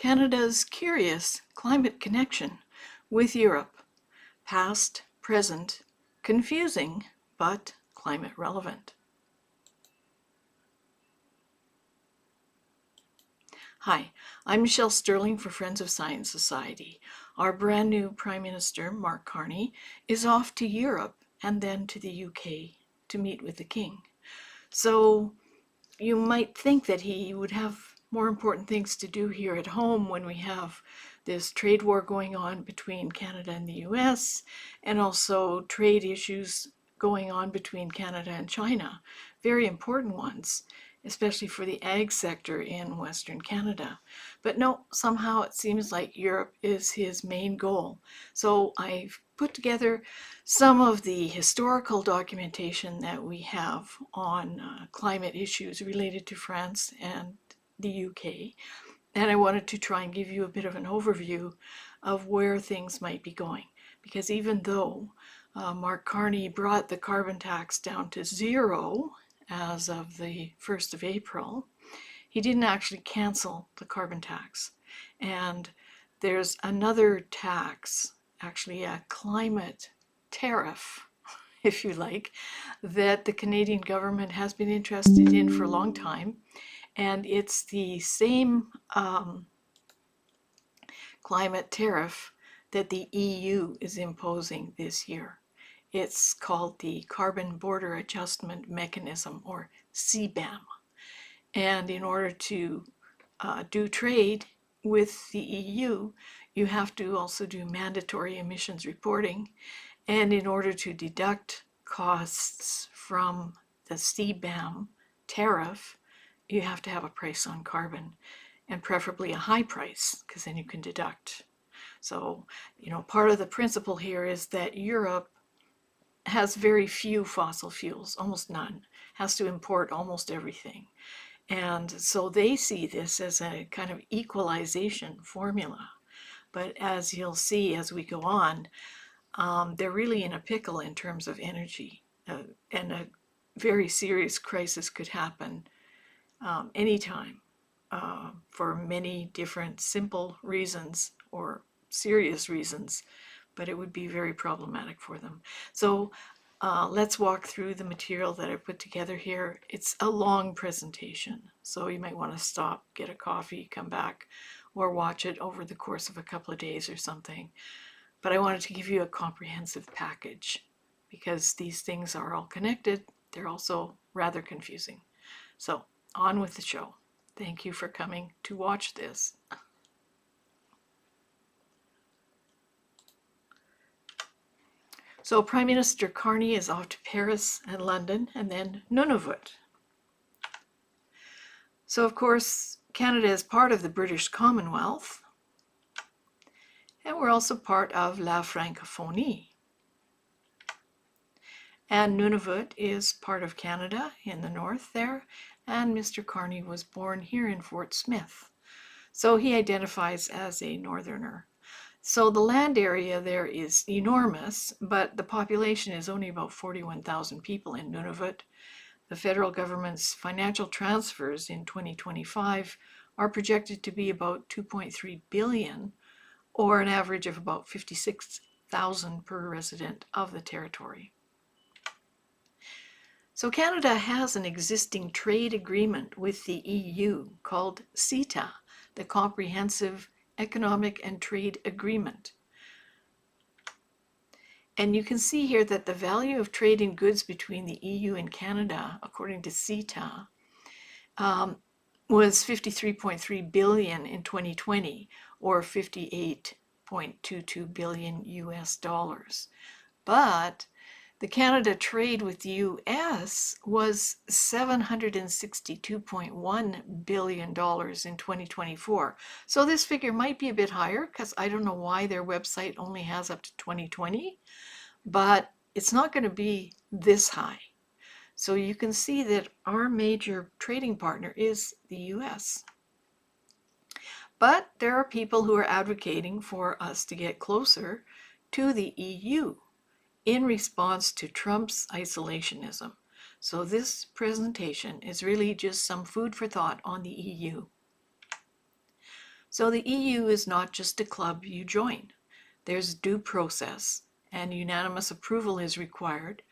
Canada's curious climate connection with Europe, past, present, confusing, but climate relevant. Hi, I'm Michelle Sterling for Friends of Science Society. Our brand new Prime Minister, Mark Carney, is off to Europe and then to the UK to meet with the King. So you might think that he would have more important things to do here at home when we have this trade war going on between Canada and the US, and also trade issues going on between Canada and China, very important ones, especially for the ag sector in Western Canada. But no, somehow it seems like Europe is his main goal. So I've put together some of the historical documentation that we have on climate issues related to France and the UK. And I wanted to try and give you a bit of an overview of where things might be going. Because even though Mark Carney brought the carbon tax down to zero as of the 1st of April, he didn't actually cancel the carbon tax. And there's another tax, actually a climate tariff, if you like, that the Canadian government has been interested in for a long time. And it's the same climate tariff that the EU is imposing this year. It's called the Carbon Border Adjustment Mechanism, or CBAM. And in order to do trade with the EU, you have to also do mandatory emissions reporting. And in order to deduct costs from the CBAM tariff, you have to have a price on carbon, and preferably a high price, because then you can deduct. So, part of the principle here is that Europe has very few fossil fuels, almost none, has to import almost everything. And so they see this as a kind of equalization formula. But as you'll see as we go on, they're really in a pickle in terms of energy. And a very serious crisis could happen anytime for many different simple reasons or serious reasons, but it would be very problematic for them. So let's walk through the material that I put together here. It's a long presentation, so you might want to stop, get a coffee, come back, or watch it over the course of a couple of days or something. But I wanted to give you a comprehensive package because these things are all connected. They're also rather confusing. So on with the show. Thank you for coming to watch this. So Prime Minister Carney is off to Paris and London and then Nunavut. So of course, Canada is part of the British Commonwealth, and we're also part of La Francophonie. And Nunavut is part of Canada in the north there, and Mr. Carney was born here in Fort Smith. So he identifies as a northerner. So the land area there is enormous, but the population is only about 41,000 people in Nunavut. The federal government's financial transfers in 2025 are projected to be about 2.3 billion, or an average of about 56,000 per resident of the territory. So Canada has an existing trade agreement with the EU called CETA, the Comprehensive Economic and Trade Agreement. And you can see here that the value of trade in goods between the EU and Canada, according to CETA, was 53.3 billion in 2020, or 58.22 billion US dollars. But the Canada trade with the US was $762.1 billion in 2024. So this figure might be a bit higher because I don't know why their website only has up to 2020, but it's not going to be this high. So you can see that our major trading partner is the US. But there are people who are advocating for us to get closer to the EU in response to Trump's isolationism. So this presentation is really just some food for thought on the EU. So the EU is not just a club you join. There's due process, and unanimous approval is required.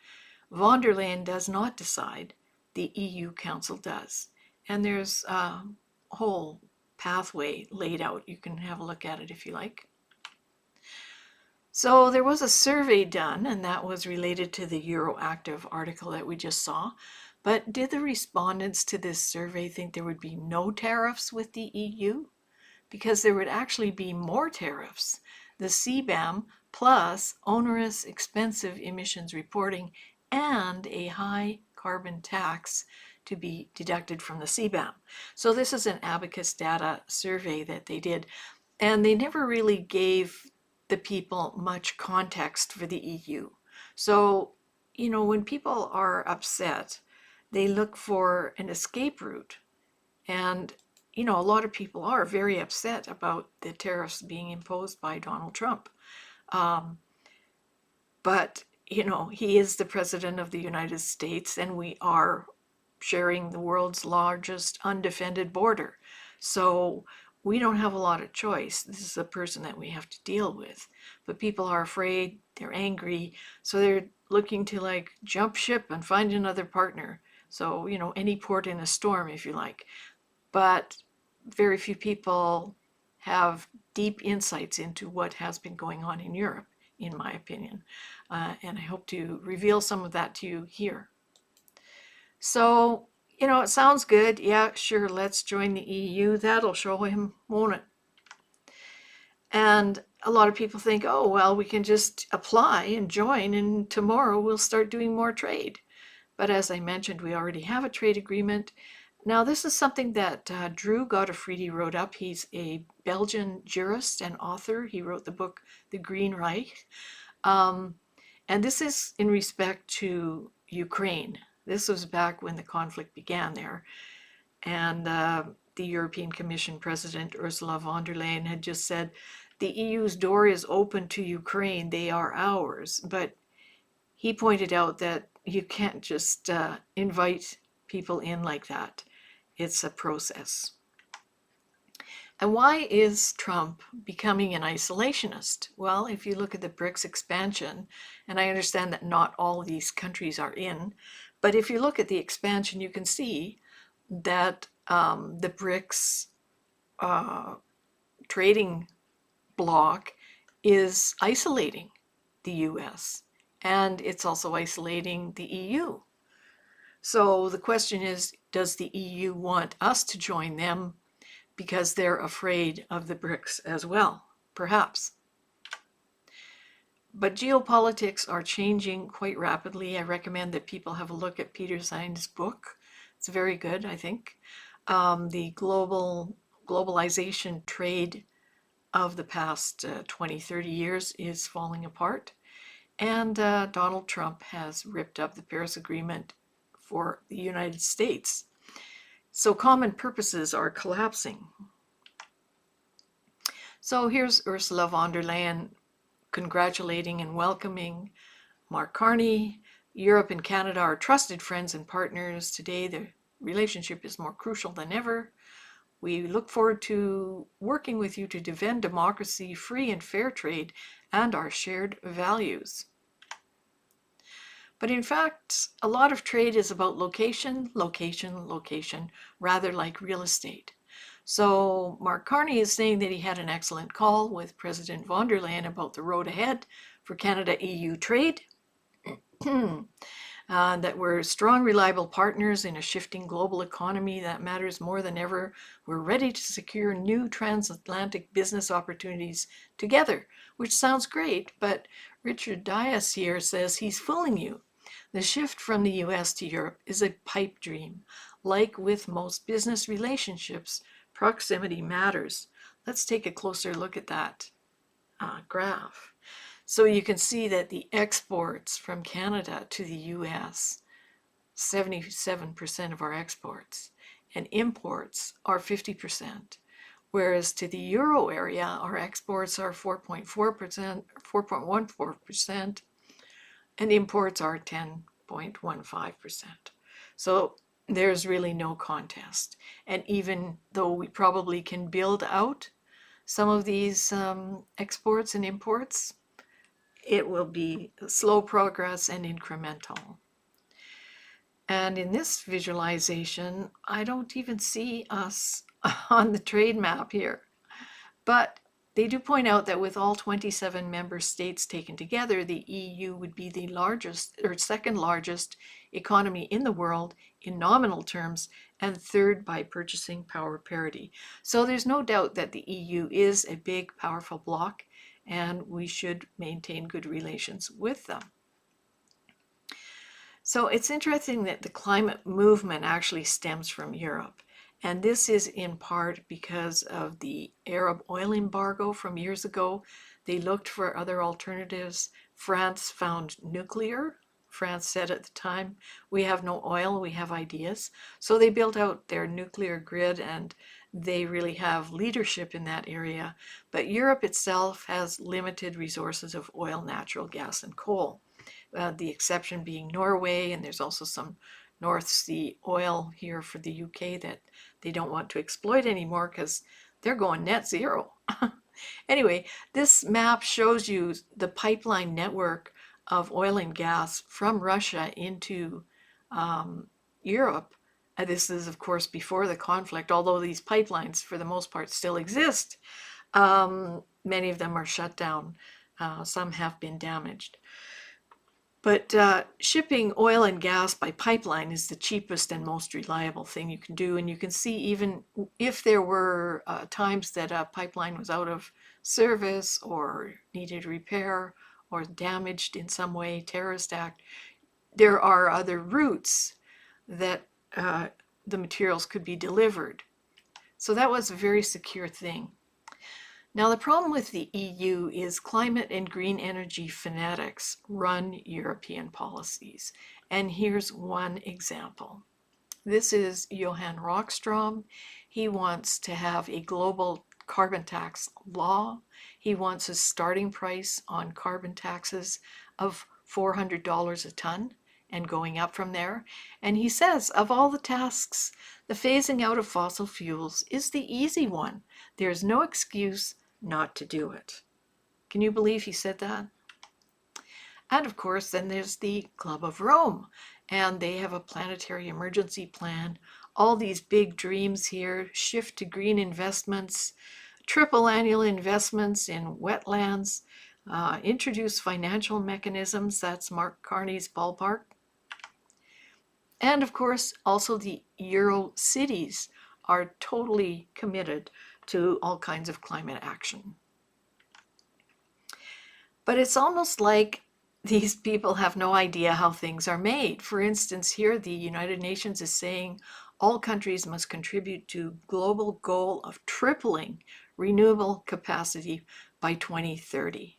Von der Leyen does not decide, the EU Council does. And there's a whole pathway laid out. You can have a look at it if you like. So there was a survey done, and that was related to the Euroactive article that we just saw. But did the respondents to this survey think there would be no tariffs with the EU? Because there would actually be more tariffs. The CBAM plus onerous, expensive emissions reporting and a high carbon tax to be deducted from the CBAM. So this is an Abacus data survey that they did, and they never really gave the people much context for the EU. So, when people are upset, they look for an escape route. And a lot of people are very upset about the tariffs being imposed by Donald Trump. But, he is the president of the United States, and we are sharing the world's largest undefended border. So we don't have a lot of choice. This is a person that we have to deal with. But people are afraid, they're angry, so they're looking to jump ship and find another partner. So, any port in a storm, if you like. But very few people have deep insights into what has been going on in Europe, in my opinion. And I hope to reveal some of that to you here. So, it sounds good. Yeah, sure, let's join the EU. That'll show him, won't it? And a lot of people think, oh, well, we can just apply and join, and tomorrow we'll start doing more trade. But as I mentioned, we already have a trade agreement. Now, this is something that Drew Godofridi wrote up. He's a Belgian jurist and author. He wrote the book, The Green Reich. And this is in respect to Ukraine. This was back when the conflict began there. And the European Commission President Ursula von der Leyen had just said, the EU's door is open to Ukraine. They are ours. But he pointed out that you can't just invite people in like that. It's a process. And why is Trump becoming an isolationist? Well, if you look at the BRICS expansion, and I understand that not all of these countries are in, but if you look at the expansion, you can see that the BRICS trading bloc is isolating the US, and it's also isolating the EU. So the question is, does the EU want us to join them because they're afraid of the BRICS as well? Perhaps. But geopolitics are changing quite rapidly. I recommend that people have a look at Peter Zine's book. It's very good, I think. The globalization trade of the past 20, 30 years is falling apart. And Donald Trump has ripped up the Paris Agreement for the United States. So common purposes are collapsing. So here's Ursula von der Leyen congratulating and welcoming Mark Carney. Europe and Canada are trusted friends and partners. Today, the relationship is more crucial than ever. We look forward to working with you to defend democracy, free and fair trade, and our shared values. But in fact, a lot of trade is about location, location, location, rather like real estate. So Mark Carney is saying that he had an excellent call with President von der Leyen about the road ahead for Canada-EU trade, that we're strong, reliable partners in a shifting global economy that matters more than ever. We're ready to secure new transatlantic business opportunities together, which sounds great, but Richard Dias here says he's fooling you. The shift from the US to Europe is a pipe dream. Like with most business relationships, proximity matters. Let's take a closer look at that graph. So you can see that the exports from Canada to the US, 77% of our exports, and imports are 50%. Whereas to the Euro area, our exports are 4.4%, 4.14%, and imports are 10.15%. So there's really no contest. And even though we probably can build out some of these exports and imports, it will be slow progress and incremental. And in this visualization, I don't even see us on the trade map here. But they do point out that with all 27 member states taken together, the EU would be the largest or second largest economy in the world in nominal terms and third by purchasing power parity. So there's no doubt that the EU is a big, powerful bloc, and we should maintain good relations with them. So it's interesting that the climate movement actually stems from Europe. And this is in part because of the Arab oil embargo from years ago. They looked for other alternatives. France found nuclear. France said at the time, we have no oil, we have ideas. So they built out their nuclear grid, and they really have leadership in that area. But Europe itself has limited resources of oil, natural gas, and coal. The exception being Norway, and there's also some North Sea oil here for the UK that they don't want to exploit anymore because they're going net zero. Anyway, this map shows you the pipeline network of oil and gas from Russia into Europe. This is, of course, before the conflict, although these pipelines, for the most part, still exist. Many of them are shut down. Some have been damaged. But shipping oil and gas by pipeline is the cheapest and most reliable thing you can do. And you can see even if there were times that a pipeline was out of service or needed repair or damaged in some way, terrorist act, there are other routes that the materials could be delivered. So that was a very secure thing. Now, the problem with the EU is climate and green energy fanatics run European policies. And here's one example. This is Johan Rockstrom. He wants to have a global carbon tax law. He wants a starting price on carbon taxes of $400 a ton and going up from there. And he says, of all the tasks, the phasing out of fossil fuels is the easy one. There's no excuse not to do it. Can you believe he said that? And of course, then there's the Club of Rome, and they have a planetary emergency plan. All these big dreams here: shift to green investments, triple annual investments in wetlands, introduce financial mechanisms. That's Mark Carney's ballpark. And of course, also the Euro cities are totally committed to all kinds of climate action. But it's almost like these people have no idea how things are made. For instance, here the United Nations is saying all countries must contribute to global goal of tripling renewable capacity by 2030.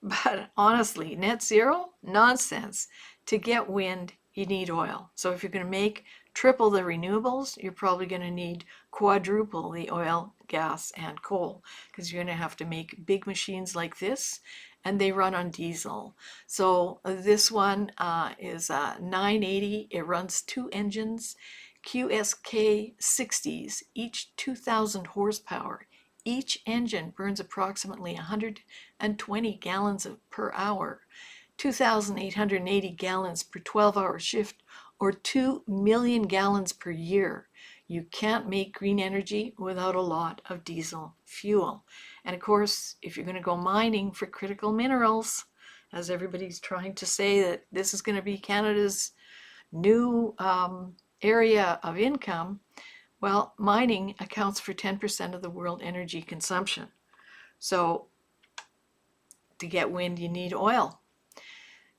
But honestly, net zero? Nonsense. To get wind, you need oil. So if you're going to make triple the renewables, you're probably going to need quadruple the oil, gas, and coal, because you're going to have to make big machines like this, and they run on diesel. So this one is 980. It runs 2 engines, QSK 60s, each 2,000 horsepower. Each engine burns approximately 120 gallons per hour, 2,880 gallons per 12-hour shift, or 2 million gallons per year. You can't make green energy without a lot of diesel fuel. And of course, if you're going to go mining for critical minerals, as everybody's trying to say that this is going to be Canada's new area of income, well, mining accounts for 10% of the world energy consumption. So to get wind, you need oil.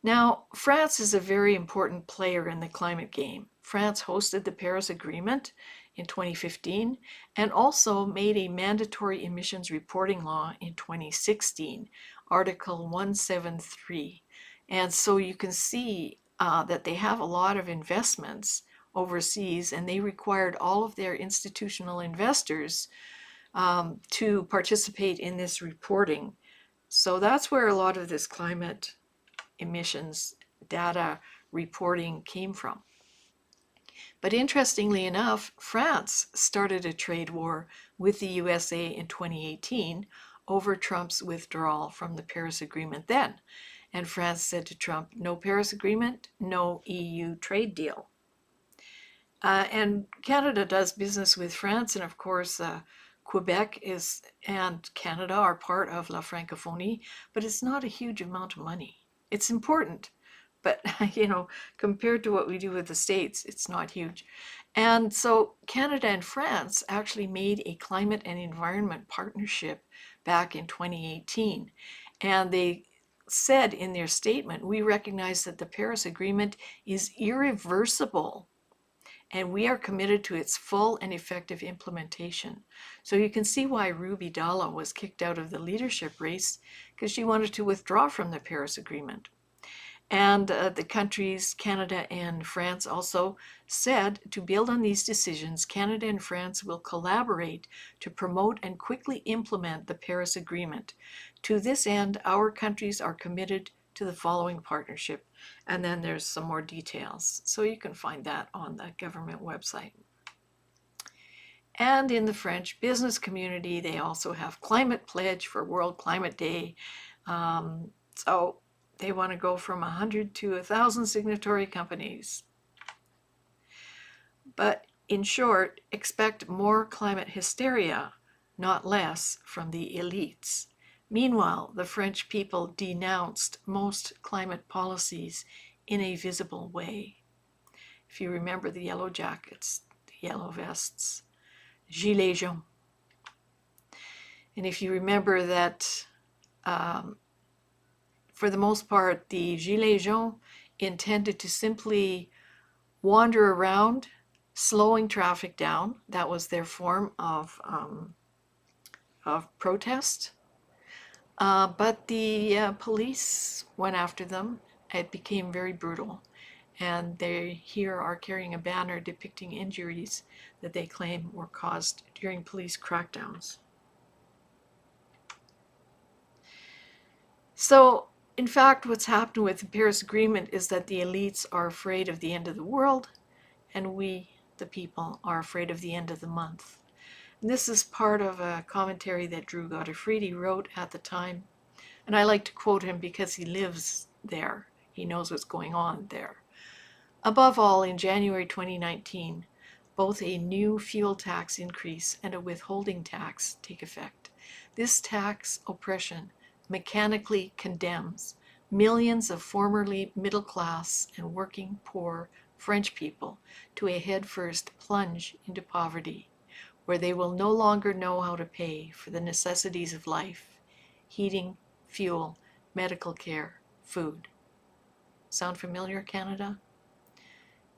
Now, France is a very important player in the climate game. France hosted the Paris Agreement in 2015 and also made a mandatory emissions reporting law in 2016, Article 173. And so you can see that they have a lot of investments overseas, and they required all of their institutional investors to participate in this reporting. So that's where a lot of this climate emissions data reporting came from. But interestingly enough, France started a trade war with the USA in 2018 over Trump's withdrawal from the Paris Agreement then. And France said to Trump, no Paris Agreement, no EU trade deal. And Canada does business with France, and of course, Quebec and Canada are part of La Francophonie, but it's not a huge amount of money. It's important, but compared to what we do with the States, it's not huge. And so Canada and France actually made a climate and environment partnership back in 2018. And they said in their statement, we recognize that the Paris Agreement is irreversible and we are committed to its full and effective implementation. So you can see why Ruby Dalla was kicked out of the leadership race, because she wanted to withdraw from the Paris Agreement. And the countries, Canada and France, also said to build on these decisions, Canada and France will collaborate to promote and quickly implement the Paris Agreement. To this end, our countries are committed to the following partnership. And then there's some more details. So you can find that on the government website. And in the French business community, they also have Climate Pledge for World Climate Day. So they want to go from 100 to 1,000 signatory companies. But in short, expect more climate hysteria, not less, from the elites. Meanwhile, the French people denounced most climate policies in a visible way. If you remember the yellow jackets, the yellow vests, gilets jaunes. And if you remember that for the most part, the gilets jaunes intended to simply wander around, slowing traffic down. That was their form of protest. But the police went after them. It became very brutal. And they here are carrying a banner depicting injuries that they claim were caused during police crackdowns. So, in fact, what's happened with the Paris Agreement is that the elites are afraid of the end of the world, and we, the people, are afraid of the end of the month. And this is part of a commentary that Drew Gottfriedi wrote at the time. And I like to quote him because he lives there. He knows what's going on there. Above all, in January 2019, both a new fuel tax increase and a withholding tax take effect. This tax oppression mechanically condemns millions of formerly middle class and working poor French people to a headfirst plunge into poverty, where they will no longer know how to pay for the necessities of life: heating, fuel, medical care, food. Sound familiar, Canada?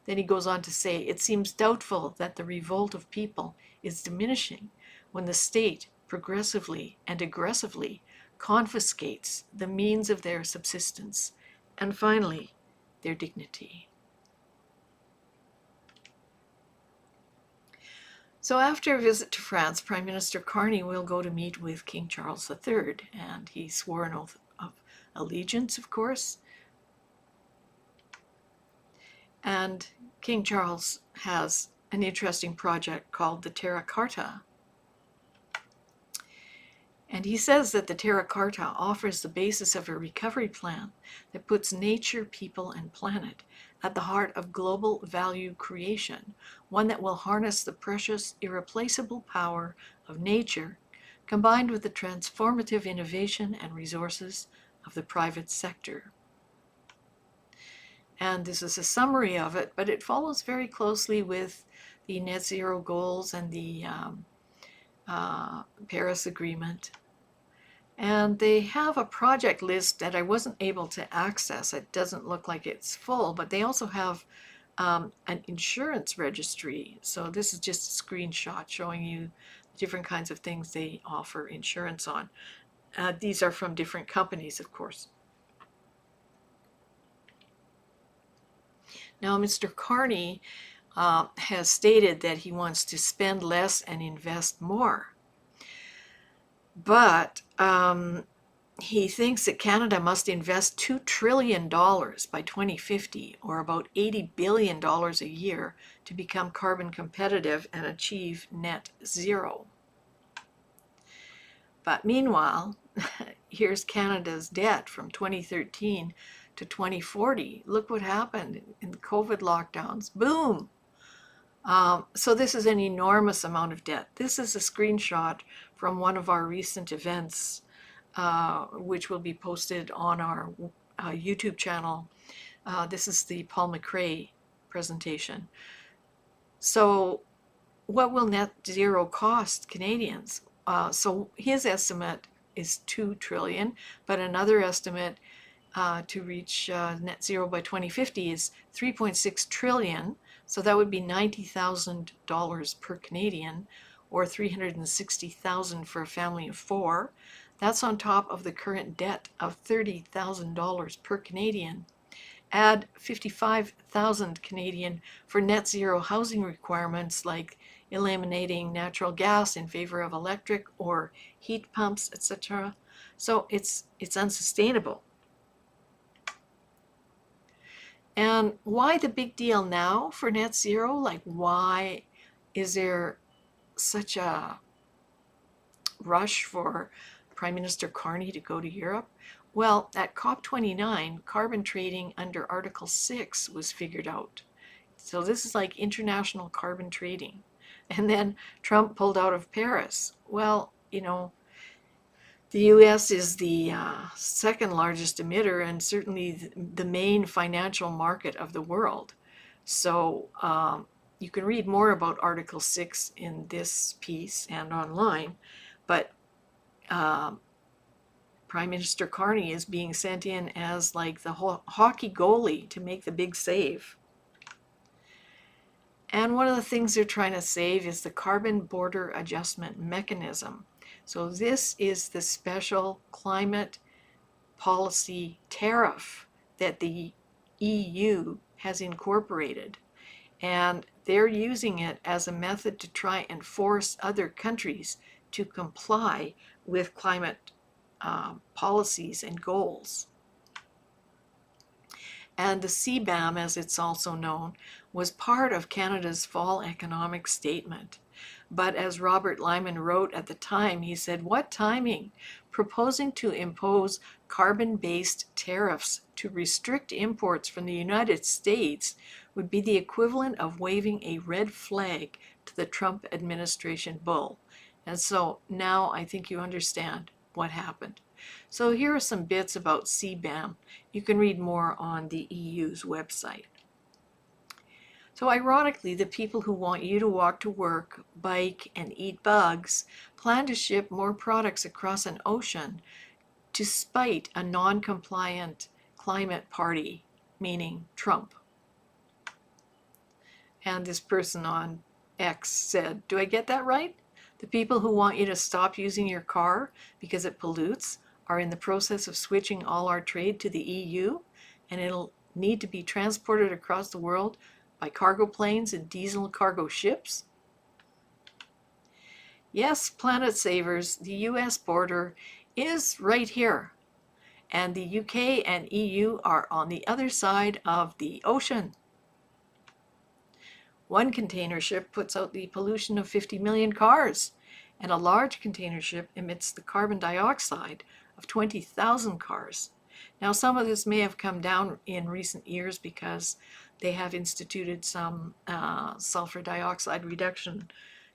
Then he goes on to say, it seems doubtful that the revolt of people is diminishing when the state progressively and aggressively confiscates the means of their subsistence, and finally, their dignity. So after a visit to France, Prime Minister Carney will go to meet with King Charles III, and he swore an oath of allegiance, of course. And King Charles has an interesting project called the Terra Carta. And he says that the Terra Carta offers the basis of a recovery plan that puts nature, people, and planet at the heart of global value creation, one that will harness the precious, irreplaceable power of nature, combined with the transformative innovation and resources of the private sector. And this is a summary of it, but it follows very closely with the net zero goals and the Paris Agreement. And they have a project list that I wasn't able to access. It doesn't look like it's full, but they also have an insurance registry. So this is just a screenshot showing you different kinds of things they offer insurance on. These are from different companies, of course. Now, Mr. Carney has stated that he wants to spend less and invest more. But he thinks that Canada must invest $2 trillion by 2050, or about $80 billion a year, to become carbon competitive and achieve net zero. But meanwhile, here's Canada's debt from 2013 to 2040. Look what happened in the COVID lockdowns. Boom! So this is an enormous amount of debt. This is a screenshot from one of our recent events, which will be posted on our YouTube channel. This is the Paul McRae presentation. So what will net zero cost Canadians? So his estimate is 2 trillion, but another estimate to reach net zero by 2050 is 3.6 trillion. So that would be $90,000 per Canadian, or $360,000 for a family of 4. That's on top of the current debt of $30,000 per Canadian. Add 55,000 Canadian for net zero housing requirements like eliminating natural gas in favor of electric or heat pumps, etc. So it's unsustainable. And why the big deal now for net zero? Like, why is there such a rush for Prime Minister Carney to go to Europe? Well, at COP29, carbon trading under Article 6 was figured out. So this is like international carbon trading. And then Trump pulled out of Paris. Well, you know, the US is the second largest emitter and certainly the main financial market of the world. So you can read more about Article 6 in this piece and online, but Prime Minister Carney is being sent in as like the hockey goalie to make the big save. And one of the things they're trying to save is the Carbon Border Adjustment Mechanism. So this is the special climate policy tariff that the EU has incorporated. And they're using it as a method to try and force other countries to comply with climate policies and goals. And the CBAM, as it's also known, was part of Canada's fall economic statement. But as Robert Lyman wrote at the time, he said, "What timing? Proposing to impose carbon-based tariffs to restrict imports from the United States would be the equivalent of waving a red flag to the Trump administration bull." And so now I think you understand what happened. So here are some bits about CBAM. You can read more on the EU's website. So ironically, the people who want you to walk to work, bike, and eat bugs plan to ship more products across an ocean to spite a non-compliant climate party, meaning Trump. And this person on X said, "Do I get that right? The people who want you to stop using your car because it pollutes are in the process of switching all our trade to the EU, and it'll need to be transported across the world by cargo planes and diesel cargo ships?" Yes, planet savers, the US border is right here, and the UK and EU are on the other side of the ocean. One container ship puts out the pollution of 50 million cars, and a large container ship emits the carbon dioxide of 20,000 cars. Now, some of this may have come down in recent years because they have instituted some sulfur dioxide reduction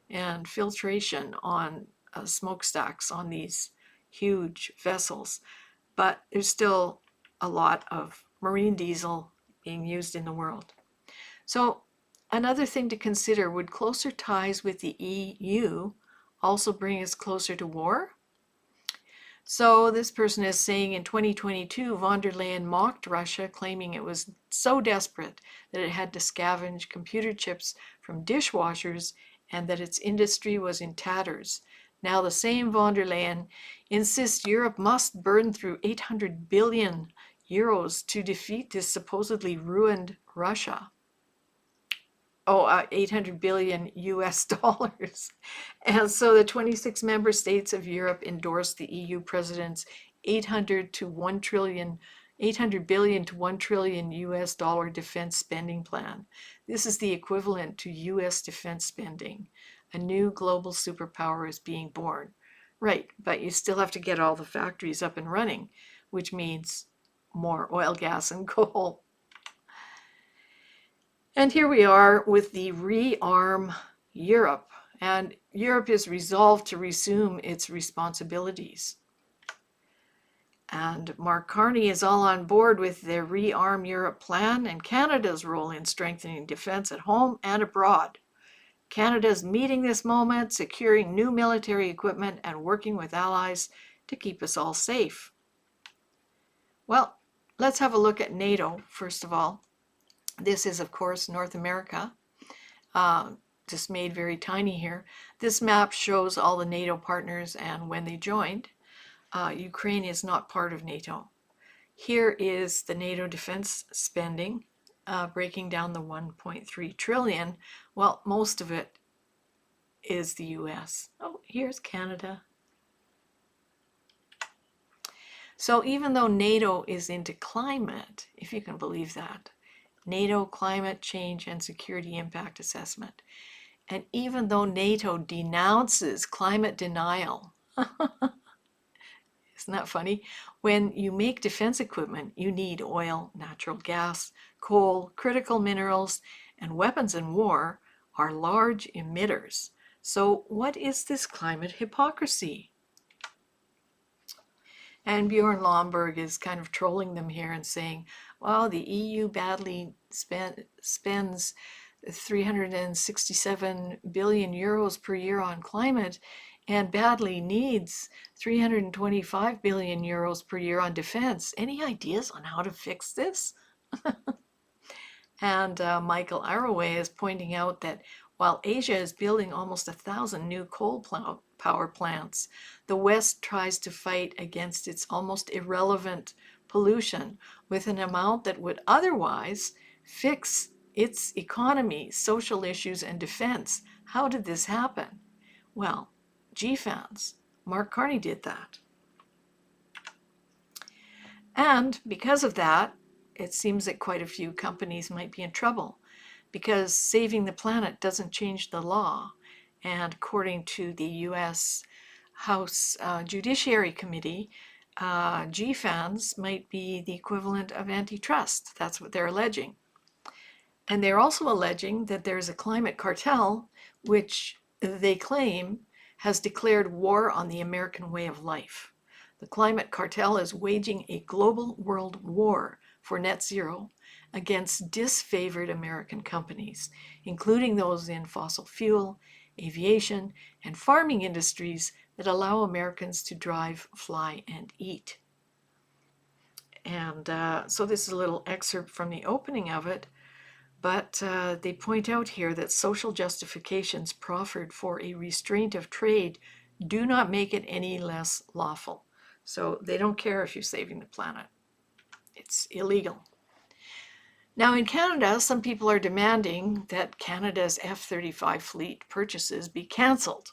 and filtration on smokestacks on these huge vessels. But there's still a lot of marine diesel being used in the world. So another thing to consider, would closer ties with the EU also bring us closer to war? So this person is saying in 2022, von der Leyen mocked Russia, claiming it was so desperate that it had to scavenge computer chips from dishwashers and that its industry was in tatters. Now the same von der Leyen insists Europe must burn through 800 billion euros to defeat this supposedly ruined Russia. 800 billion US dollars. And so the 26 member states of Europe endorsed the EU president's 800 to 1 trillion, 800 billion to 1 trillion US dollar defense spending plan. This is the equivalent to US defense spending. A new global superpower is being born. Right, but you still have to get all the factories up and running, which means more oil, gas, and coal. And here we are with the Rearm Europe, and Europe is resolved to resume its responsibilities. And Mark Carney is all on board with the Rearm Europe plan and Canada's role in strengthening defense at home and abroad. Canada is meeting this moment, securing new military equipment and working with allies to keep us all safe. Well, let's have a look at NATO first of all. This is, of course, North America, just made very tiny here. This map shows all the NATO partners and when they joined. Ukraine is not part of NATO. Here is the NATO defense spending, breaking down the 1.3 trillion. Well, most of it is the US. Oh, here's Canada. So even though NATO is into climate, if you can believe that, NATO Climate Change and Security Impact Assessment, and even though NATO denounces climate denial, isn't that funny? When you make defense equipment, you need oil, natural gas, coal, critical minerals, and weapons in war are large emitters. So what is this climate hypocrisy? And Bjorn Lomborg is kind of trolling them here and saying, well, the EU badly spends 367 billion euros per year on climate and badly needs 325 billion euros per year on defense. Any ideas on how to fix this? And Michael Arroway is pointing out that while Asia is building almost 1,000 new coal power plants, the West tries to fight against its almost irrelevant pollution with an amount that would otherwise fix its economy, social issues, and defense. How did this happen? Well, GFANZ, Mark Carney did that. And because of that, it seems that quite a few companies might be in trouble because saving the planet doesn't change the law. And according to the US House Judiciary Committee, GFANZ might be the equivalent of antitrust. That's what they're alleging. And they're also alleging that there's a climate cartel, which they claim has declared war on the American way of life. The climate cartel is waging a global world war for net zero against disfavored American companies, including those in fossil fuel, aviation, and farming industries that allow Americans to drive, fly, and eat. And so this is a little excerpt from the opening of it, but they point out here that social justifications proffered for a restraint of trade do not make it any less lawful. So they don't care if you're saving the planet. It's illegal. Now in Canada, some people are demanding that Canada's F-35 fleet purchases be cancelled.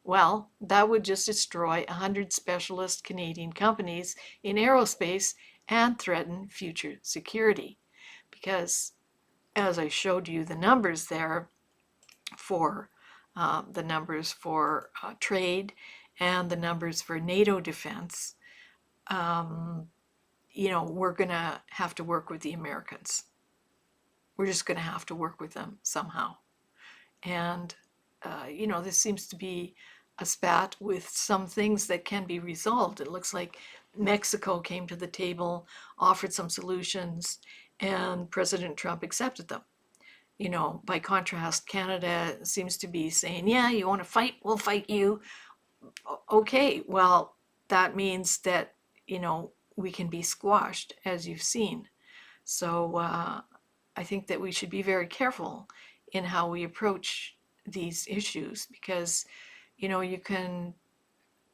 Well, that would just destroy 100 specialist Canadian companies in aerospace and threaten future security. Because, as I showed you the numbers there for trade and the numbers for NATO defense, we're going to have to work with the Americans. We're just going to have to work with them somehow. And, this seems to be a spat with some things that can be resolved. It looks like Mexico came to the table, offered some solutions, and President Trump accepted them. By contrast, Canada seems to be saying, yeah, you want to fight? We'll fight you. Okay, well, that means that, we can be squashed, as you've seen. So I think that we should be very careful in how we approach these issues because, you can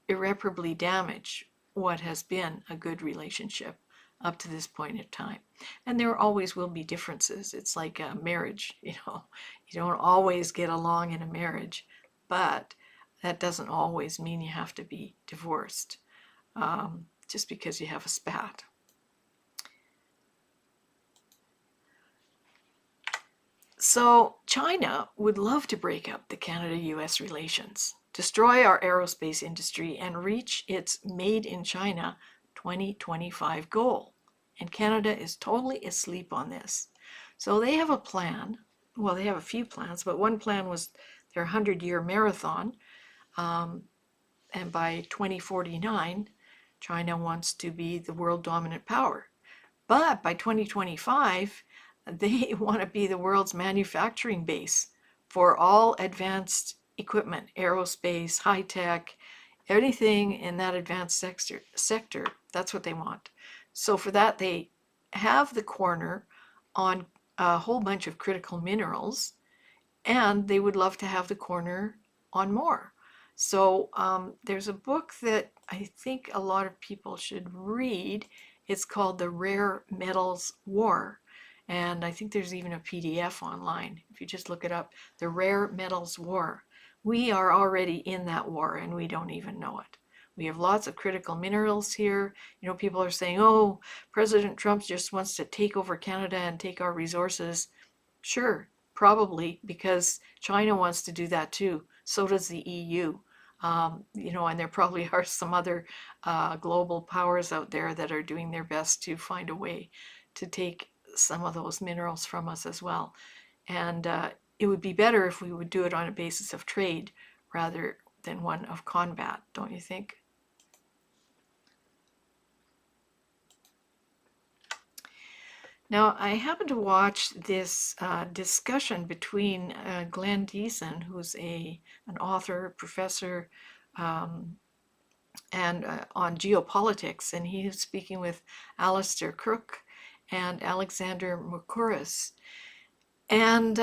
irreparably damage what has been a good relationship up to this point in time. And there always will be differences. It's like a marriage, you don't always get along in a marriage, but that doesn't always mean you have to be divorced. just because you have a spat. So China would love to break up the Canada-US relations, destroy our aerospace industry, and reach its Made in China 2025 goal. And Canada is totally asleep on this. So they have a plan. Well, they have a few plans, but one plan was their 100-year marathon. And by 2049, China wants to be the world dominant power. But by 2025, they want to be the world's manufacturing base for all advanced equipment, aerospace, high tech, anything in that advanced sector. That's what they want. So for that, they have the corner on a whole bunch of critical minerals, and they would love to have the corner on more. So there's a book that I think a lot of people should read. It's called The Rare Metals War. And I think there's even a PDF online. If you just look it up, The Rare Metals War. We are already in that war and we don't even know it. We have lots of critical minerals here. You know, people are saying, oh, President Trump just wants to take over Canada and take our resources. Sure, probably, because China wants to do that too. So does the EU. You know, and there probably are some other global powers out there that are doing their best to find a way to take some of those minerals from us as well. And it would be better if we would do it on a basis of trade rather than one of combat, don't you think? Now, I happened to watch this discussion between Glenn Deason, who's an author, professor, and on geopolitics, and he is speaking with Alistair Crooke and Alexander Mercouris. And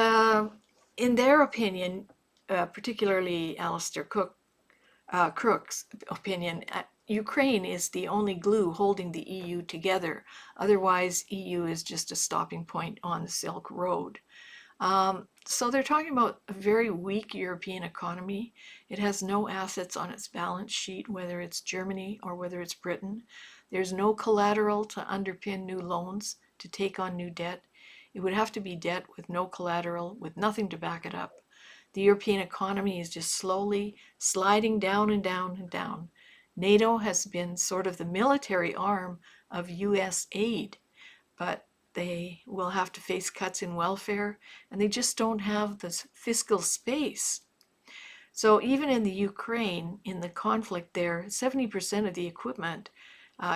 in their opinion, particularly Alistair Crooke's opinion, Ukraine is the only glue holding the EU together. Otherwise, EU is just a stopping point on the Silk Road. So they're talking about a very weak European economy. It has no assets on its balance sheet, whether it's Germany or whether it's Britain. There's no collateral to underpin new loans, to take on new debt. It would have to be debt with no collateral, with nothing to back it up. The European economy is just slowly sliding down and down and down. NATO has been sort of the military arm of US aid, but they will have to face cuts in welfare, and they just don't have the fiscal space. So even in the Ukraine, in the conflict there, 70% of the equipment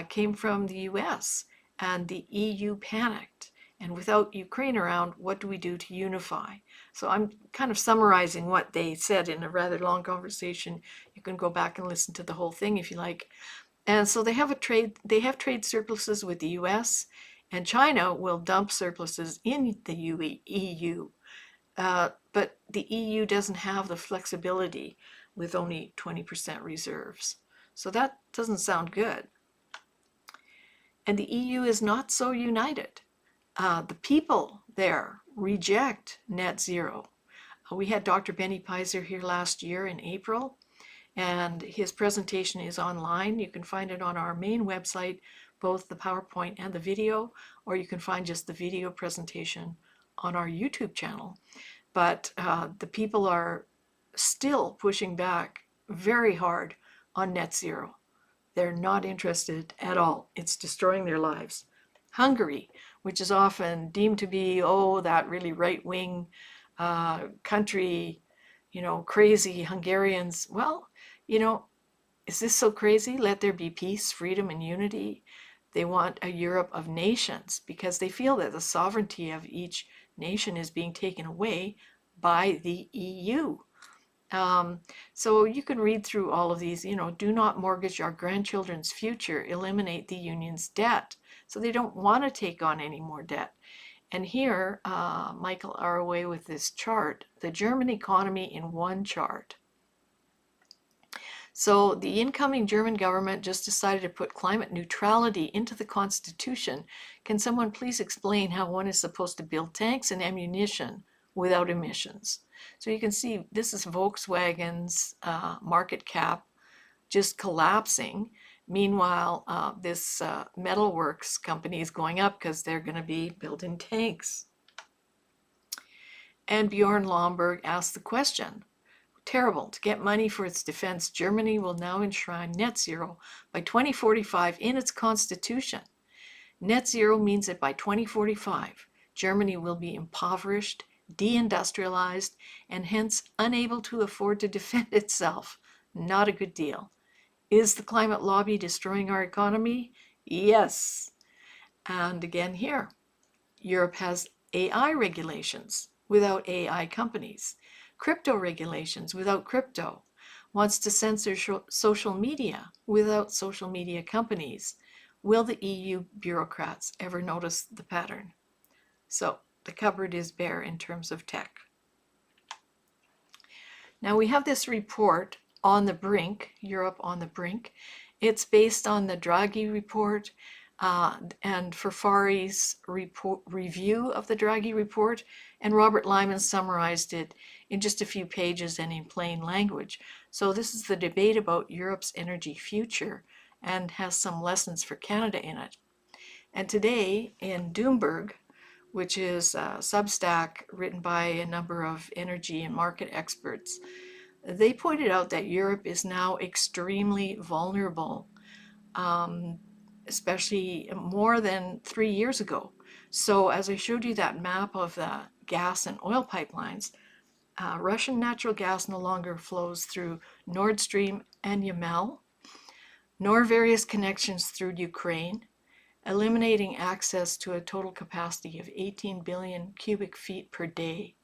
came from the US, and the EU panicked. And without Ukraine around, what do we do to unify? So I'm kind of summarizing what they said in a rather long conversation. You can go back and listen to the whole thing if you like. And so they have trade surpluses with the US, and China will dump surpluses in the EU. But the EU doesn't have the flexibility with only 20% reserves. So that doesn't sound good. And the EU is not so united. The people there reject net zero. We had Dr. Benny Peiser here last year in April, and his presentation is online. You can find it on our main website, both the PowerPoint and the video, or you can find just the video presentation on our YouTube channel. But the people are still pushing back very hard on net zero. They're not interested at all. It's destroying their lives. Hungary, which is often deemed to be, oh, that really right-wing country, you know, crazy Hungarians. Well, you know, is this so crazy? Let there be peace, freedom, and unity. They want a Europe of nations because they feel that the sovereignty of each nation is being taken away by the EU. So you can read through all of these, you know, do not mortgage our grandchildren's future, eliminate the union's debt. So they don't want to take on any more debt. And here, Michael Arraway with this chart, the German economy in one chart. So the incoming German government just decided to put climate neutrality into the constitution. Can someone please explain how one is supposed to build tanks and ammunition without emissions? So you can see this is Volkswagen's market cap just collapsing. Meanwhile, this metalworks company is going up because they're going to be building tanks. And Bjorn Lomborg asked the question, terrible, to get money for its defense, Germany will now enshrine net zero by 2045 in its constitution. Net zero means that by 2045, Germany will be impoverished, deindustrialized, and hence unable to afford to defend itself. Not a good deal. Is the climate lobby destroying our economy? Yes. And again here, Europe has AI regulations without AI companies, crypto regulations without crypto, wants to censor social media without social media companies. Will the EU bureaucrats ever notice the pattern? So the cupboard is bare in terms of tech. Now we have this report, On the Brink, Europe on the Brink. It's based on the Draghi report and Farfari's review of the Draghi report, and Robert Lyman summarized it in just a few pages and in plain language. So this is the debate about Europe's energy future and has some lessons for Canada in it. And today in Doomberg, which is a Substack written by a number of energy and market experts, they pointed out that Europe is now extremely vulnerable, especially more than 3 years ago. So as I showed you that map of the gas and oil pipelines, Russian natural gas no longer flows through Nord Stream and Yamal, nor various connections through Ukraine, eliminating access to a total capacity of 18 billion cubic feet per day.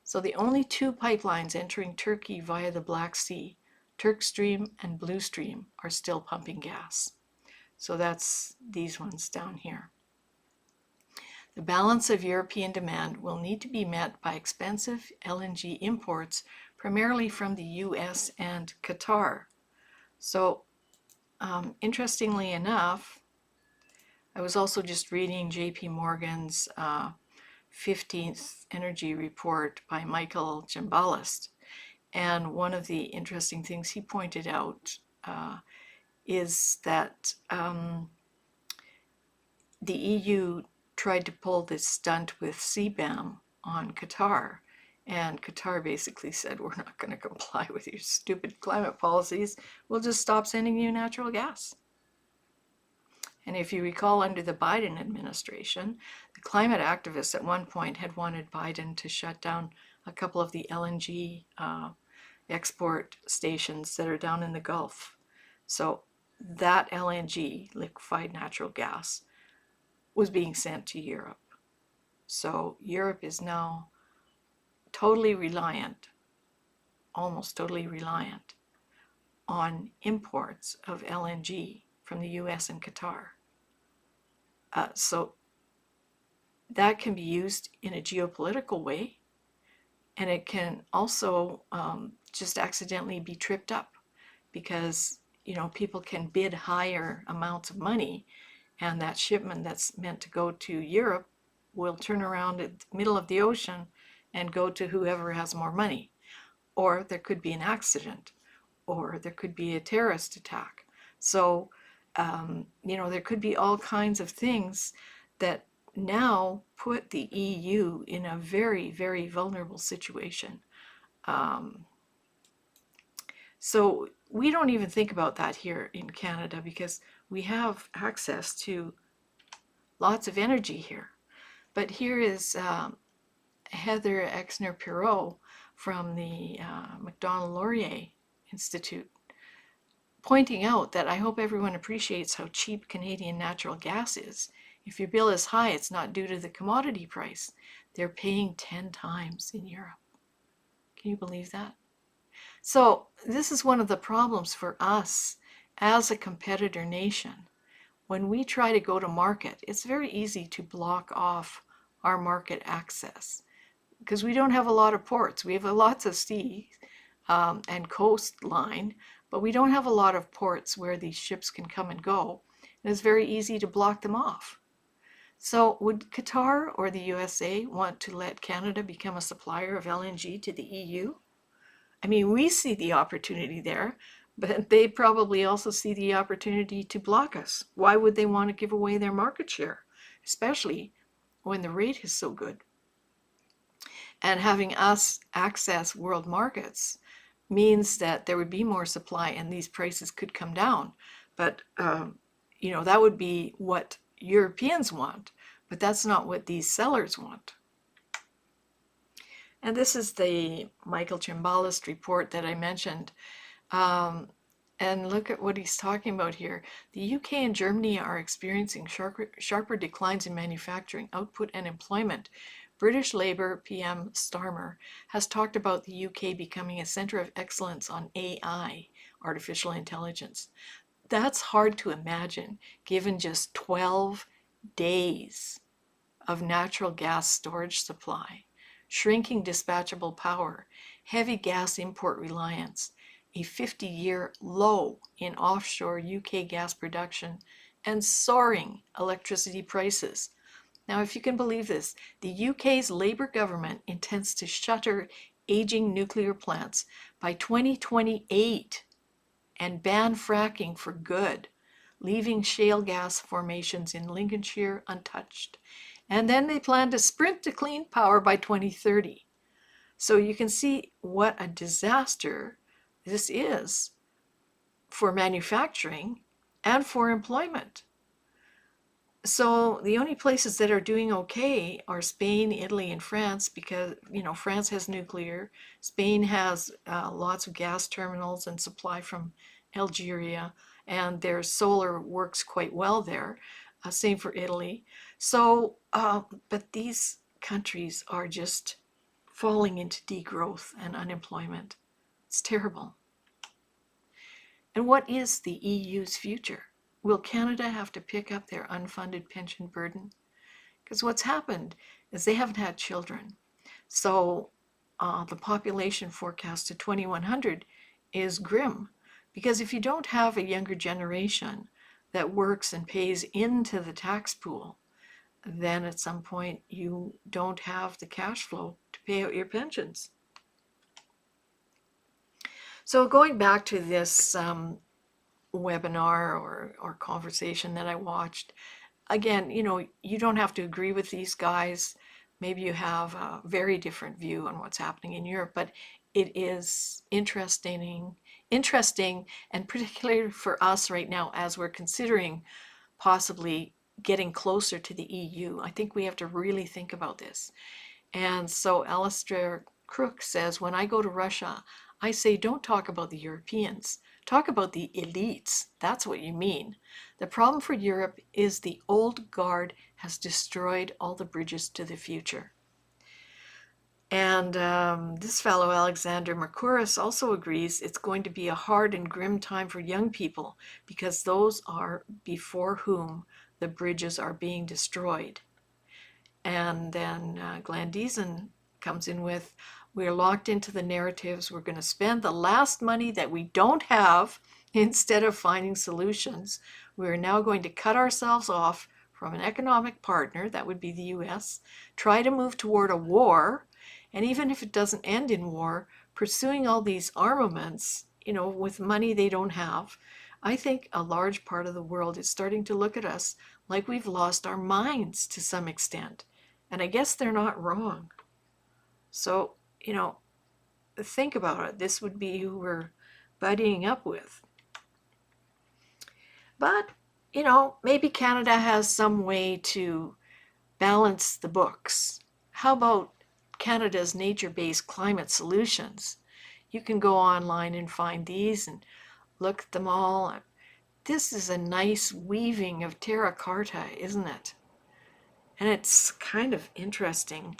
So the only two pipelines entering Turkey via the Black Sea, Turkstream and Bluestream, are still pumping gas. So that's these ones down here. The balance of European demand will need to be met by expensive LNG imports, primarily from the US and Qatar. So interestingly enough, I was also just reading JP Morgan's 15th energy report by Michael Gembalist. And one of the interesting things he pointed out is that the EU tried to pull this stunt with CBAM on Qatar. And Qatar basically said, we're not going to comply with your stupid climate policies. We'll just stop sending you natural gas. And if you recall, under the Biden administration, the climate activists at one point had wanted Biden to shut down a couple of the LNG export stations that are down in the Gulf. So that LNG, liquefied natural gas, was being sent to Europe. So Europe is now totally reliant, almost totally reliant, on imports of LNG from the US and Qatar. So that can be used in a geopolitical way, and it can also just accidentally be tripped up because, you know, people can bid higher amounts of money, and that shipment that's meant to go to Europe will turn around at the middle of the ocean and go to whoever has more money. Or there could be an accident, or there could be a terrorist attack. So you know, there could be all kinds of things that now put the EU in a very, very vulnerable situation. So we don't even think about that here in Canada because we have access to lots of energy here. But here is Heather Exner-Pirot from the Macdonald-Laurier Institute, pointing out that I hope everyone appreciates how cheap Canadian natural gas is. If your bill is high, it's not due to the commodity price. They're paying 10 times in Europe. Can you believe that? So this is one of the problems for us as a competitor nation. When we try to go to market, it's very easy to block off our market access because we don't have a lot of ports. We have lots of sea and coastline, but we don't have a lot of ports where these ships can come and go. And it's very easy to block them off. So would Qatar or the USA want to let Canada become a supplier of LNG to the EU? I mean, we see the opportunity there, but they probably also see the opportunity to block us. Why would they want to give away their market share, especially when the rate is so good? And having us access world markets means that there would be more supply and these prices could come down. But, that would be what Europeans want, but that's not what these sellers want. And this is the Michael Chimbalist report that I mentioned. And look at what he's talking about here. The UK and Germany are experiencing sharper declines in manufacturing output and employment. British Labour PM Starmer has talked about the UK becoming a centre of excellence on AI, artificial intelligence. That's hard to imagine given just 12 days of natural gas storage supply, shrinking dispatchable power, heavy gas import reliance, a 50-year low in offshore UK gas production, and soaring electricity prices. Now, if you can believe this, the UK's Labour government intends to shutter aging nuclear plants by 2028 and ban fracking for good, leaving shale gas formations in Lincolnshire untouched. And then they plan to sprint to clean power by 2030. So you can see what a disaster this is for manufacturing and for employment. So the only places that are doing okay are Spain, Italy, and France because, France has nuclear. Spain has lots of gas terminals and supply from Algeria, and their solar works quite well there. Same for Italy. So, but these countries are just falling into degrowth and unemployment. It's terrible. And what is the EU's future? Will Canada have to pick up their unfunded pension burden? Because what's happened is they haven't had children. So the population forecast to 2100 is grim. Because if you don't have a younger generation that works and pays into the tax pool, then at some point you don't have the cash flow to pay out your pensions. So going back to this webinar or conversation that I watched, again, you don't have to agree with these guys. Maybe you have a very different view on what's happening in Europe, but it is interesting, and particularly for us right now as we're considering possibly getting closer to the EU. I think we have to really think about this. And so Alistair Crook says, when I go to Russia, I say, don't talk about the Europeans. Talk about the elites. That's what you mean. The problem for Europe is the old guard has destroyed all the bridges to the future. And this fellow, Alexander Mercouris, also agrees it's going to be a hard and grim time for young people because those are before whom the bridges are being destroyed. And then Glenn Deason comes in with, we're locked into the narratives. We're going to spend the last money that we don't have instead of finding solutions. We're now going to cut ourselves off from an economic partner, that would be the US, try to move toward a war, and even if it doesn't end in war, pursuing all these armaments, with money they don't have. I think a large part of the world is starting to look at us like we've lost our minds to some extent. And I guess they're not wrong. So, think about it. This would be who we're buddying up with. But, maybe Canada has some way to balance the books. How about Canada's nature-based climate solutions? You can go online and find these and look at them all. This is a nice weaving of terra carta, isn't it? And it's kind of interesting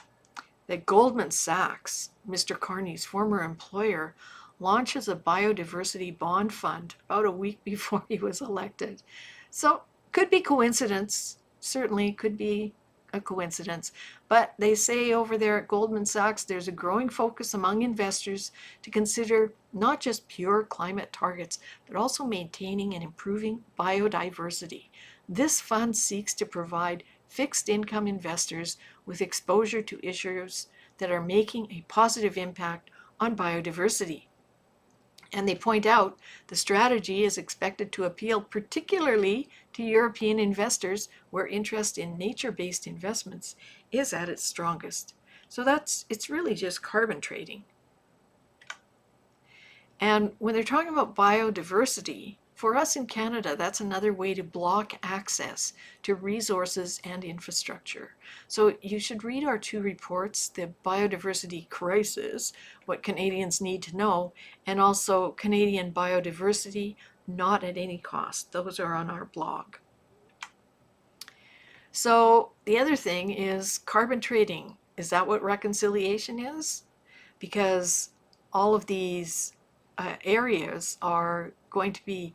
that Goldman Sachs, Mr. Carney's former employer, launches a biodiversity bond fund about a week before he was elected. So could be coincidence, certainly could be a coincidence, but they say over there at Goldman Sachs there's a growing focus among investors to consider not just pure climate targets, but also maintaining and improving biodiversity. This fund seeks to provide fixed income investors with exposure to issues that are making a positive impact on biodiversity. And they point out the strategy is expected to appeal particularly to European investors where interest in nature-based investments is at its strongest. So it's really just carbon trading. And when they're talking about biodiversity, for us in Canada, that's another way to block access to resources and infrastructure. So you should read our two reports, the Biodiversity Crisis, What Canadians Need to Know, and also Canadian Biodiversity, Not at Any Cost. Those are on our blog. So the other thing is carbon trading. Is that what reconciliation is? Because all of these areas are going to be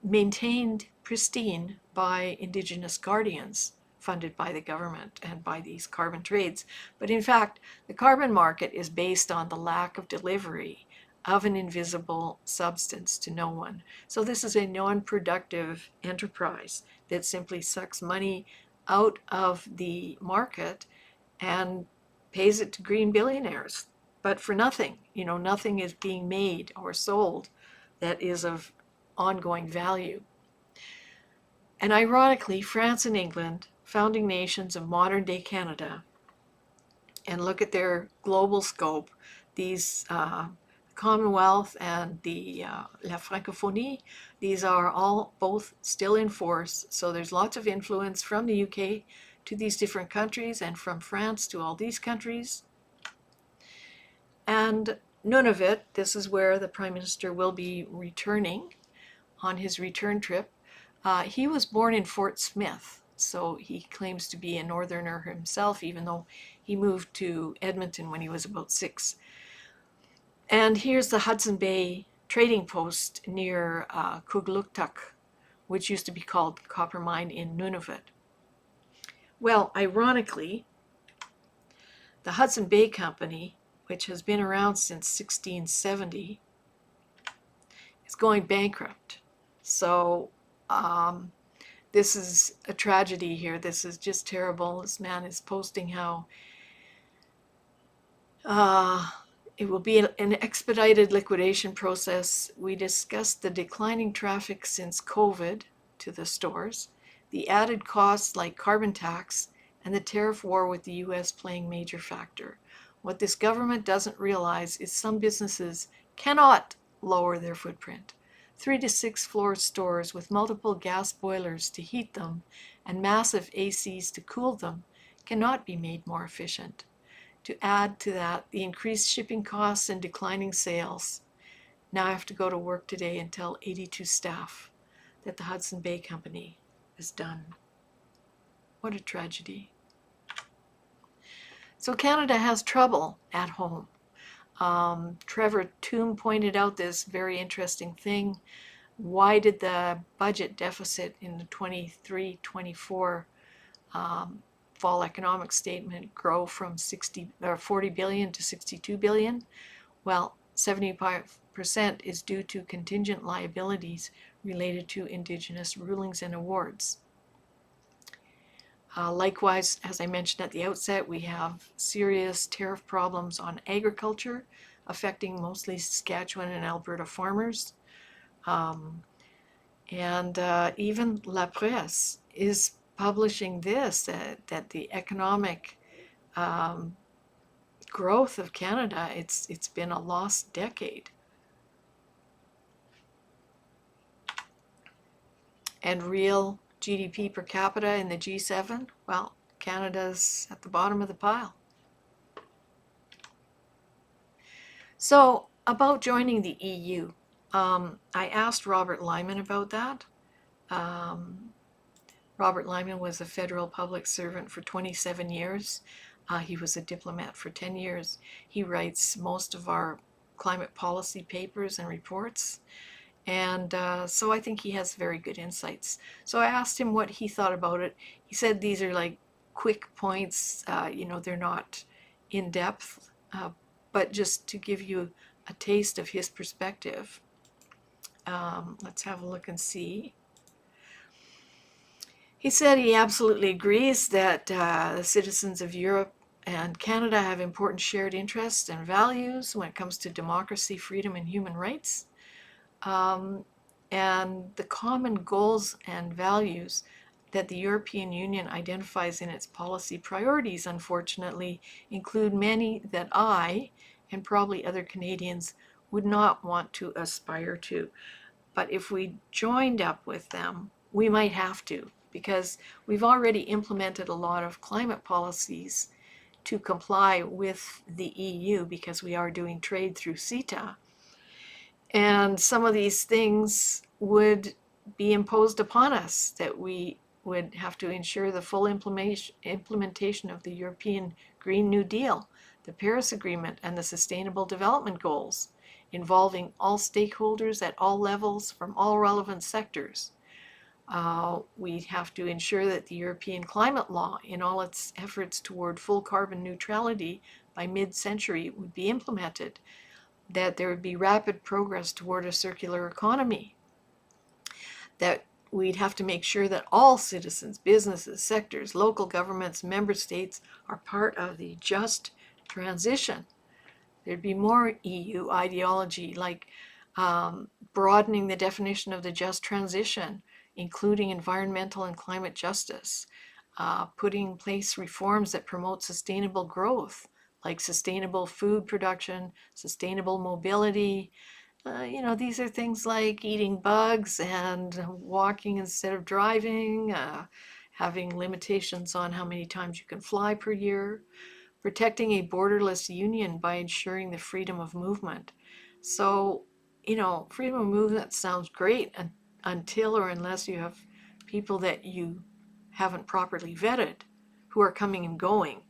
maintained pristine by Indigenous guardians funded by the government and by these carbon trades. But in fact, the carbon market is based on the lack of delivery of an invisible substance to no one. So this is a non-productive enterprise that simply sucks money out of the market and pays it to green billionaires, but for nothing. Nothing is being made or sold that is of ongoing value. And ironically, France and England, founding nations of modern-day Canada, and look at their global scope, these Commonwealth and the La Francophonie, these are all both still in force. So there's lots of influence from the UK to these different countries and from France to all these countries. And Nunavut, this is where the Prime Minister will be returning on his return trip. He was born in Fort Smith, so he claims to be a northerner himself, even though he moved to Edmonton when he was about 6. And here's the Hudson Bay trading post near Kugluktuk, which used to be called Copper Mine in Nunavut. Well, ironically, the Hudson Bay Company, which has been around since 1670, is going bankrupt. So this is a tragedy here. This is just terrible. This man is posting how it will be an expedited liquidation process. We discussed the declining traffic since COVID to the stores, the added costs like carbon tax, and the tariff war with the US playing major factor. What this government doesn't realize is some businesses cannot lower their footprint. 3 to 6 floor stores with multiple gas boilers to heat them and massive ACs to cool them cannot be made more efficient. To add to that, the increased shipping costs and declining sales. Now I have to go to work today and tell 82 staff that the Hudson Bay Company is done. What a tragedy. So Canada has trouble at home. Trevor Tombe pointed out this very interesting thing. Why did the budget deficit in the 23-24 fall economic statement grow from 40 billion to 62 billion? Well, 75% is due to contingent liabilities related to Indigenous rulings and awards. Likewise, as I mentioned at the outset, we have serious tariff problems on agriculture, affecting mostly Saskatchewan and Alberta farmers. Even La Presse is publishing this, that the economic growth of Canada, it's been a lost decade. And real GDP per capita in the G7, well, Canada's at the bottom of the pile. So, about joining the EU, I asked Robert Lyman about that. Robert Lyman was a federal public servant for 27 years. He was a diplomat for 10 years. He writes most of our climate policy papers and reports. And so I think he has very good insights. So I asked him what he thought about it. He said these are like quick points, they're not in depth, but just to give you a taste of his perspective. Let's have a look and see. He said he absolutely agrees that the citizens of Europe and Canada have important shared interests and values when it comes to democracy, freedom, and human rights. And the common goals and values that the European Union identifies in its policy priorities, unfortunately, include many that I, and probably other Canadians, would not want to aspire to. But if we joined up with them, we might have to, because we've already implemented a lot of climate policies to comply with the EU, because we are doing trade through CETA. And some of these things would be imposed upon us, that we would have to ensure the full implementation of the European Green New Deal, the Paris Agreement, and the Sustainable Development Goals, involving all stakeholders at all levels from all relevant sectors. We have to ensure that the European climate law, in all its efforts toward full carbon neutrality by mid-century, would be implemented, that there would be rapid progress toward a circular economy, that we'd have to make sure that all citizens, businesses, sectors, local governments, member states are part of the just transition. There'd be more EU ideology, like broadening the definition of the just transition, including environmental and climate justice, putting in place reforms that promote sustainable growth, like sustainable food production, sustainable mobility. These are things like eating bugs and walking instead of driving, having limitations on how many times you can fly per year, protecting a borderless union by ensuring the freedom of movement. So, freedom of movement sounds great until or unless you have people that you haven't properly vetted who are coming and going,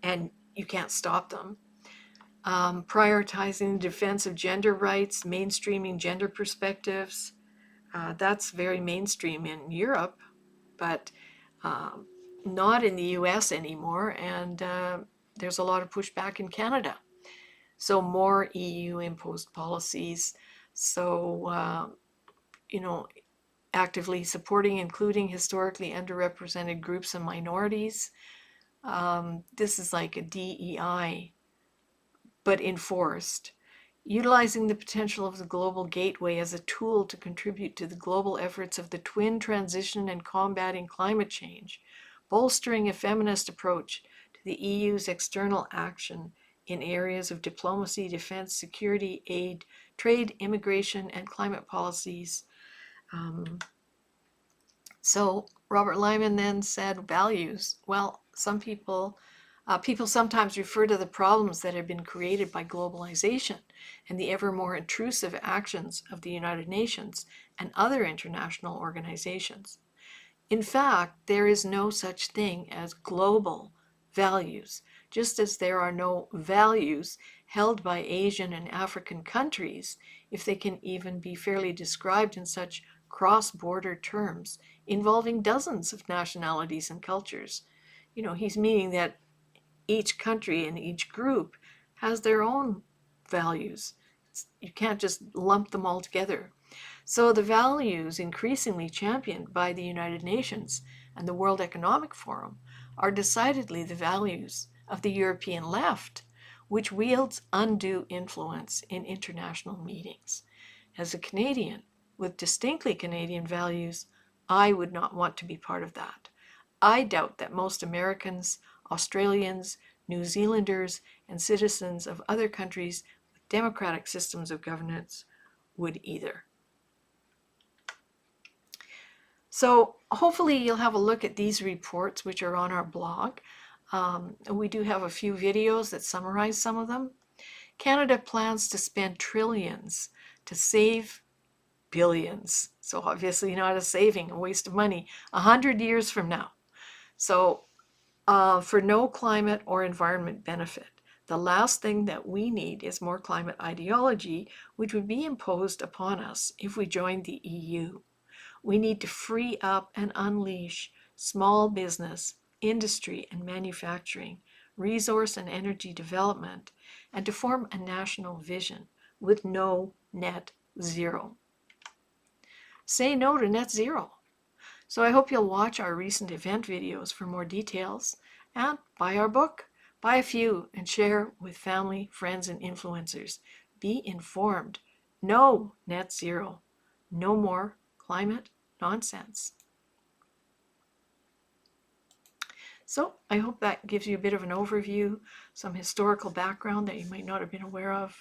and you can't stop them. Prioritizing the defense of gender rights, mainstreaming gender perspectives. That's very mainstream in Europe, but not in the US anymore, and there's a lot of pushback in Canada. So more EU imposed policies. So, actively supporting, including historically underrepresented groups and minorities. This is like a DEI, but enforced. Utilizing the potential of the Global Gateway as a tool to contribute to the global efforts of the twin transition and combating climate change. Bolstering a feminist approach to the EU's external action in areas of diplomacy, defense, security, aid, trade, immigration, and climate policies. So Robert Lyman then said values. Well, some people sometimes refer to the problems that have been created by globalization and the ever more intrusive actions of the United Nations and other international organizations. In fact, there is no such thing as global values, just as there are no values held by Asian and African countries, if they can even be fairly described in such cross-border terms involving dozens of nationalities and cultures. He's meaning that each country and each group has their own values. You can't just lump them all together. So the values increasingly championed by the United Nations and the World Economic Forum are decidedly the values of the European left, which wields undue influence in international meetings. As a Canadian with distinctly Canadian values, I would not want to be part of that. I doubt that most Americans, Australians, New Zealanders, and citizens of other countries with democratic systems of governance would either. So hopefully you'll have a look at these reports, which are on our blog. We do have a few videos that summarize some of them. Canada plans to spend trillions to save billions. So obviously not a saving, a waste of money, 100 years from now. So for no climate or environment benefit. The last thing that we need is more climate ideology, which would be imposed upon us if we joined the EU. We need to free up and unleash small business, industry and manufacturing, resource and energy development, and to form a national vision with no net zero. Say no to net zero. So I hope you'll watch our recent event videos for more details and buy our book, Buy a few and share with family, friends, and influencers. Be informed. No net zero. No more climate nonsense. So I hope that gives you a bit of an overview, some historical background that you might not have been aware of,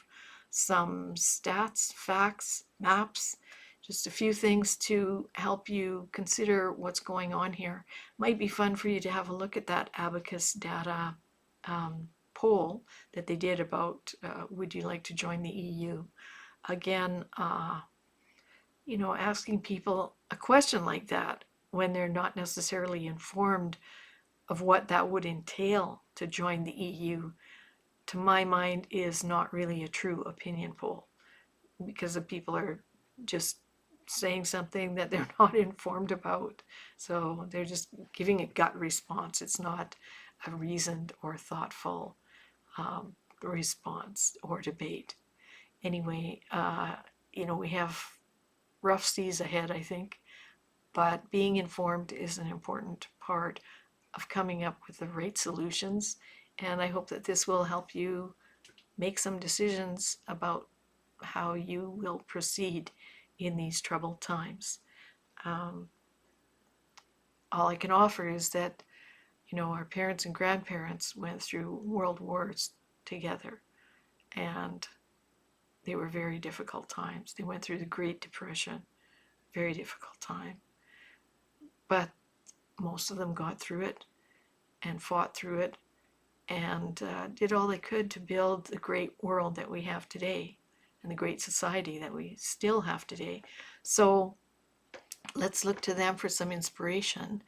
some stats, facts, maps, just a few things to help you consider what's going on here. Might be fun for you to have a look at that Abacus data poll that they did about would you like to join the EU? Again, asking people a question like that when they're not necessarily informed of what that would entail to join the EU, to my mind, is not really a true opinion poll, because the people are just saying something that they're not informed about. So they're just giving a gut response. It's not a reasoned or thoughtful response or debate. Anyway, we have rough seas ahead, I think, but being informed is an important part of coming up with the right solutions. And I hope that this will help you make some decisions about how you will proceed in these troubled times. All I can offer is that, our parents and grandparents went through world wars together, and they were very difficult times. They went through the Great Depression, very difficult time. But most of them got through it and fought through it and did all they could to build the great world that we have today and the great society that we still have today. So let's look to them for some inspiration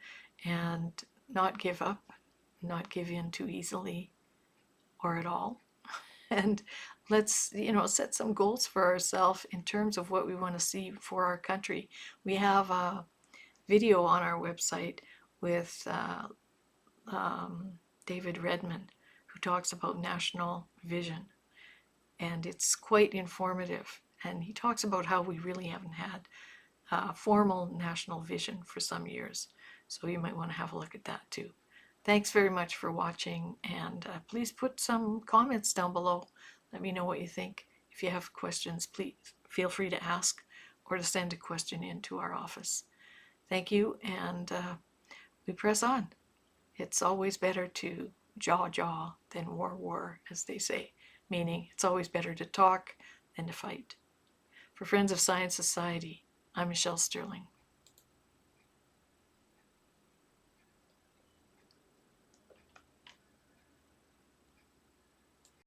and not give up, not give in too easily or at all. And let's, set some goals for ourselves in terms of what we want to see for our country. We have a video on our website with David Redman, who talks about national vision, and it's quite informative. And he talks about how we really haven't had formal national vision for some years. So you might want to have a look at that too. Thanks very much for watching, and please put some comments down below. Let me know what you think. If you have questions, please feel free to ask or to send a question in to our office. Thank you, and we press on. It's always better to jaw than war, as they say, meaning it's always better to talk than to fight. For Friends of Science Society, I'm Michelle Sterling.